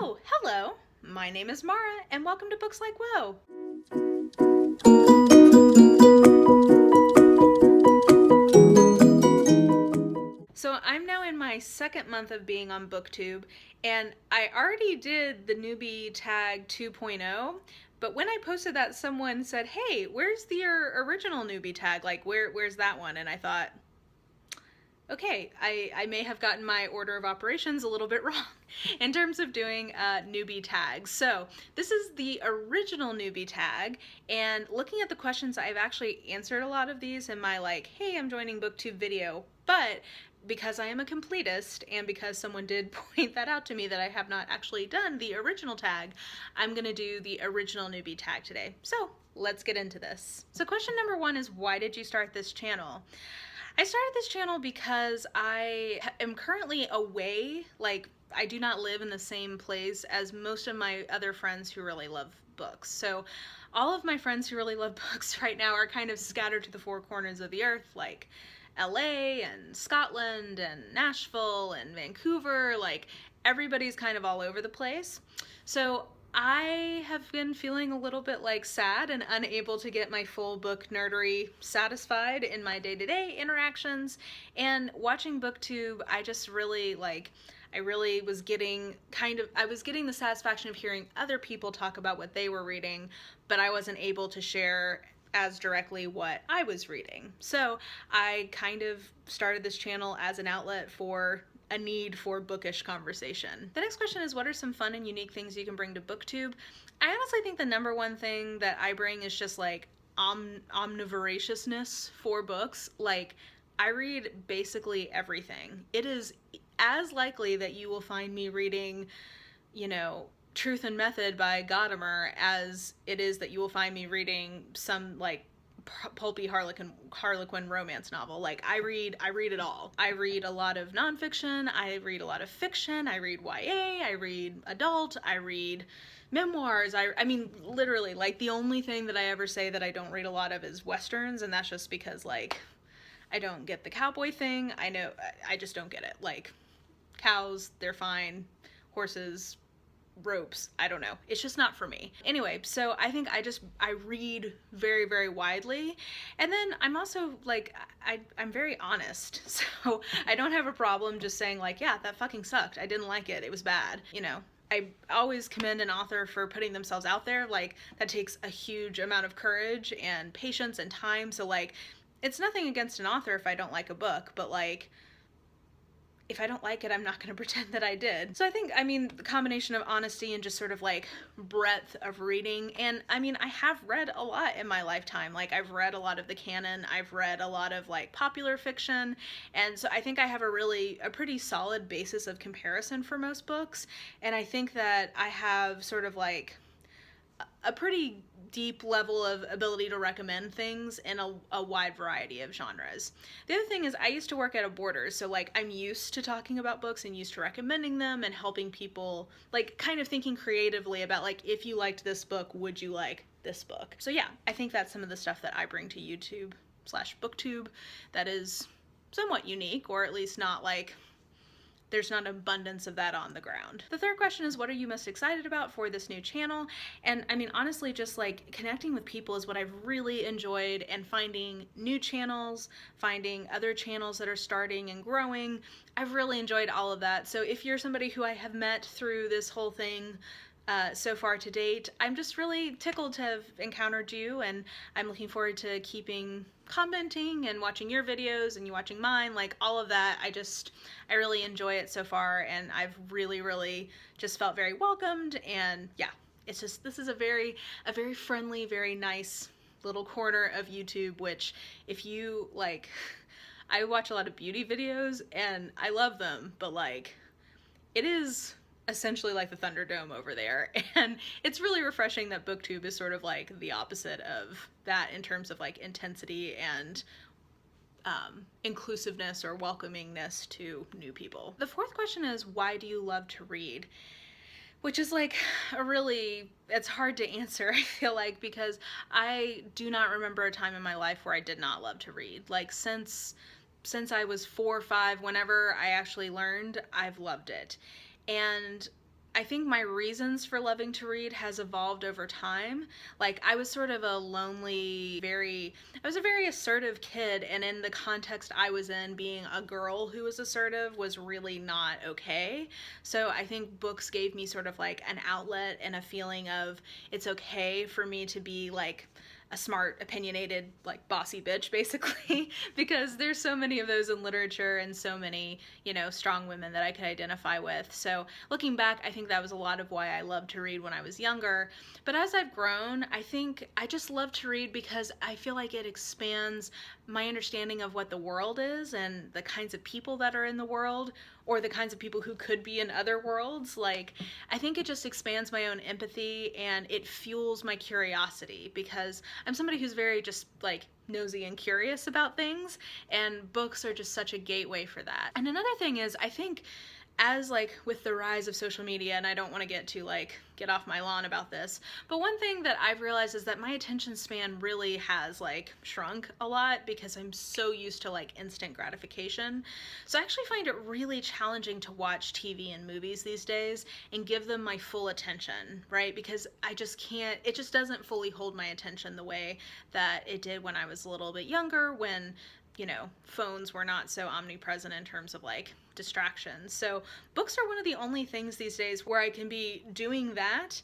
Oh, hello! My name is Mara, and welcome to Books Like Whoa! So I'm now in my second month of being on Booktube, and I already did the Newbie Tag 2.0, but when I posted that, someone said, hey, where's your original Newbie Tag? Like, where's that one? And I thought, okay, I may have gotten my order of operations a little bit wrong in terms of doing newbie tags. So this is the original newbie tag, and looking at the questions, I've actually answered a lot of these in my hey, I'm joining Booktube video, but because I am a completist and because someone did point that out to me that I have not actually done the original tag, I'm gonna do the original newbie tag today. So let's get into this. So question number one is, why did you start this channel? I started this channel because I am currently away. I do not live in the same place as most of my other friends who really love books. So all of my friends who really love books right now are kind of scattered to the four corners of the earth, like LA and Scotland and Nashville and Vancouver. Everybody's kind of all over the place. So I have been feeling a little bit sad and unable to get my full book nerdery satisfied in my day-to-day interactions. And watching Booktube, I just really I was getting the satisfaction of hearing other people talk about what they were reading, but I wasn't able to share as directly what I was reading. So I kind of started this channel as an outlet for a need for bookish conversation. The next question is, what are some fun and unique things you can bring to Booktube? I honestly think the number one thing that I bring is just omnivoraciousness for books. I read basically everything. It is as likely that you will find me reading, Truth and Method by Gadamer as it is that you will find me reading some pulpy Harlequin romance novel. I read it all. I read a lot of nonfiction, I read a lot of fiction, I read YA, I read adult, I read memoirs. I mean, literally, the only thing that I ever say that I don't read a lot of is Westerns, and that's just because, I don't get the cowboy thing. I just don't get it. Cows, they're fine. Horses, ropes, I don't know. It's just not for me. Anyway, so I think I read very, very widely. And then I'm also I'm very honest. So I don't have a problem just saying yeah, that fucking sucked. I didn't like it. It was bad. I always commend an author for putting themselves out there. That takes a huge amount of courage and patience and time. So it's nothing against an author if I don't like a book, but if I don't like it, I'm not going to pretend that I did. So I think, the combination of honesty and just sort of breadth of reading. And I have read a lot in my lifetime. I've read a lot of the canon. I've read a lot of popular fiction. And so I think I have a pretty solid basis of comparison for most books. And I think that I have sort of a pretty deep level of ability to recommend things in a wide variety of genres. The other thing is, I used to work at a Borders, so I'm used to talking about books and used to recommending them and helping people, kind of thinking creatively about if you liked this book, would you like this book? So yeah, I think that's some of the stuff that I bring to YouTube/Booktube that is somewhat unique, or at least not there's not an abundance of that on the ground. The third question is, what are you most excited about for this new channel? And honestly, just connecting with people is what I've really enjoyed, and finding new channels, finding other channels that are starting and growing. I've really enjoyed all of that. So if you're somebody who I have met through this whole thing so far to date, I'm just really tickled to have encountered you, and I'm looking forward to keeping commenting and watching your videos and you watching mine, all of that. I really enjoy it so far, and I've really just felt very welcomed. And yeah, this is a very friendly, very nice little corner of YouTube, which if you I watch a lot of beauty videos and I love them, but it is essentially the Thunderdome over there, and it's really refreshing that Booktube is sort of the opposite of that in terms of intensity and inclusiveness or welcomingness to new people. The fourth question is, why do you love to read? Which is it's hard to answer, I feel because I do not remember a time in my life where I did not love to read. Since I was 4 or 5, whenever I actually learned, I've loved it. And I think my reasons for loving to read has evolved over time. Like, I was sort of a lonely, I was a very assertive kid, and in the context I was in, being a girl who was assertive was really not okay. So I think books gave me sort of like an outlet and a feeling of it's okay for me to be like a smart, opinionated, like bossy bitch, basically, because there's so many of those in literature and so many, you know, strong women that I could identify with. So looking back, I think that was a lot of why I loved to read when I was younger. But as I've grown, I think I just love to read because I feel like it expands my understanding of what the world is and the kinds of people that are in the world, or the kinds of people who could be in other worlds. Like, I think it just expands my own empathy and it fuels my curiosity, because I'm somebody who's very just like nosy and curious about things, and books are just such a gateway for that. And another thing is, I think as like with the rise of social media, and I don't want to get off my lawn about this, but one thing that I've realized is that my attention span really has like shrunk a lot because I'm so used to like instant gratification. So I actually find it really challenging to watch TV and movies these days and give them my full attention, right? Because I just can't, it just doesn't fully hold my attention the way that it did when I was a little bit younger, when, you know, phones were not so omnipresent in terms of like distractions. So books are one of the only things these days where I can be doing that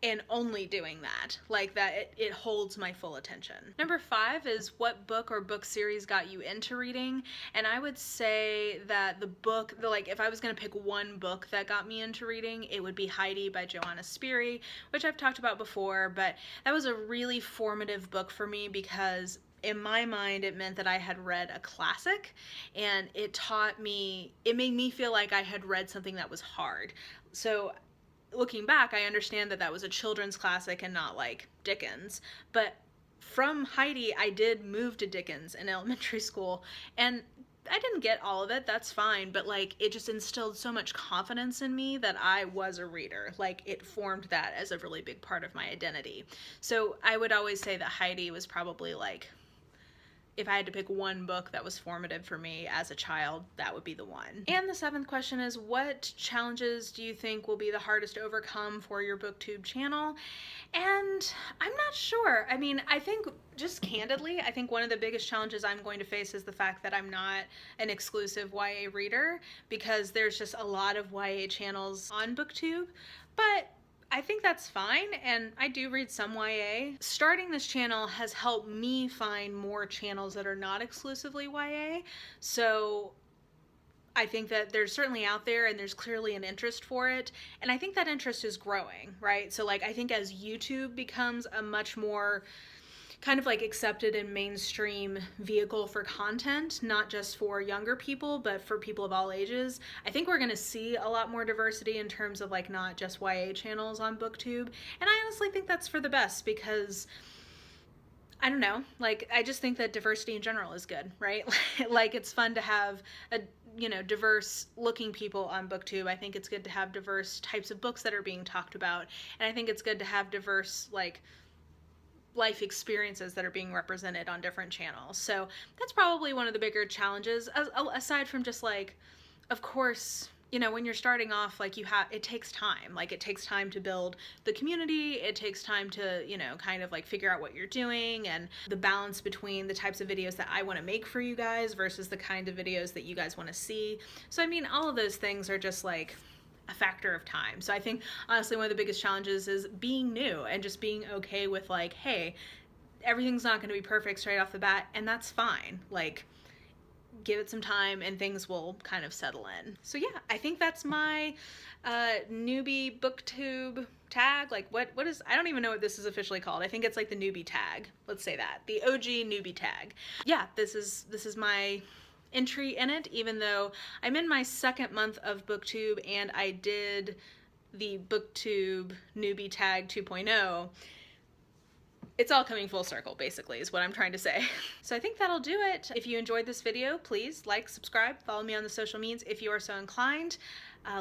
and only doing that, like that it holds my full attention. Number 5 is what book or book series got you into reading? And I would say that like if I was gonna pick one book that got me into reading, it would be Heidi by Johanna Spyri, which I've talked about before, but that was a really formative book for me because in my mind, it meant that I had read a classic, and it made me feel like I had read something that was hard. So looking back, I understand that that was a children's classic and not like Dickens, but from Heidi, I did move to Dickens in elementary school, and I didn't get all of it, that's fine, but like it just instilled so much confidence in me that I was a reader. Like it formed that as a really big part of my identity. So I would always say that Heidi was probably like, if I had to pick one book that was formative for me as a child, that would be the one. And the 7th question is, what challenges do you think will be the hardest to overcome for your Booktube channel? And I'm not sure. I mean, I think just candidly, I think one of the biggest challenges I'm going to face is the fact that I'm not an exclusive YA reader, because there's just a lot of YA channels on Booktube. But I think that's fine, and I do read some YA. Starting this channel has helped me find more channels that are not exclusively YA, so I think that there's certainly out there and there's clearly an interest for it, and I think that interest is growing, right? So like I think as YouTube becomes a much more kind of like accepted and mainstream vehicle for content, not just for younger people, but for people of all ages, I think we're gonna see a lot more diversity in terms of like not just YA channels on Booktube. And I honestly think that's for the best, because I don't know, like I just think that diversity in general is good, right? Like it's fun to have a, you know, diverse looking people on Booktube. I think it's good to have diverse types of books that are being talked about, and I think it's good to have diverse like life experiences that are being represented on different channels. So that's probably one of the bigger challenges, aside from just like, of course, you know, when you're starting off, like it takes time. Like it takes time to build the community. It takes time to, you know, kind of like figure out what you're doing and the balance between the types of videos that I want to make for you guys versus the kind of videos that you guys want to see. So I mean, all of those things are just like a factor of time. So I think honestly one of the biggest challenges is being new and just being okay with like, hey, everything's not going to be perfect straight off the bat, and that's fine. Like give it some time and things will kind of settle in. So yeah, I think that's my newbie Booktube tag. Like what is, I don't even know what this is officially called. I think it's like the newbie tag. Let's say that. The OG newbie tag. Yeah, this is my entry in it, even though I'm in my 2nd month of Booktube and I did the Booktube Newbie Tag 2.0. It's all coming full circle, basically, is what I'm trying to say. So I think that'll do it. If you enjoyed this video, please like, subscribe, follow me on the social medias if you are so inclined.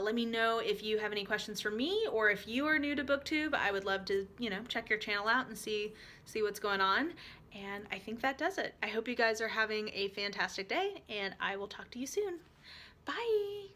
Let me know if you have any questions for me, or if you are new to Booktube. I would love to, you know, check your channel out and see what's going on. And I think that does it. I hope you guys are having a fantastic day, and I will talk to you soon. Bye!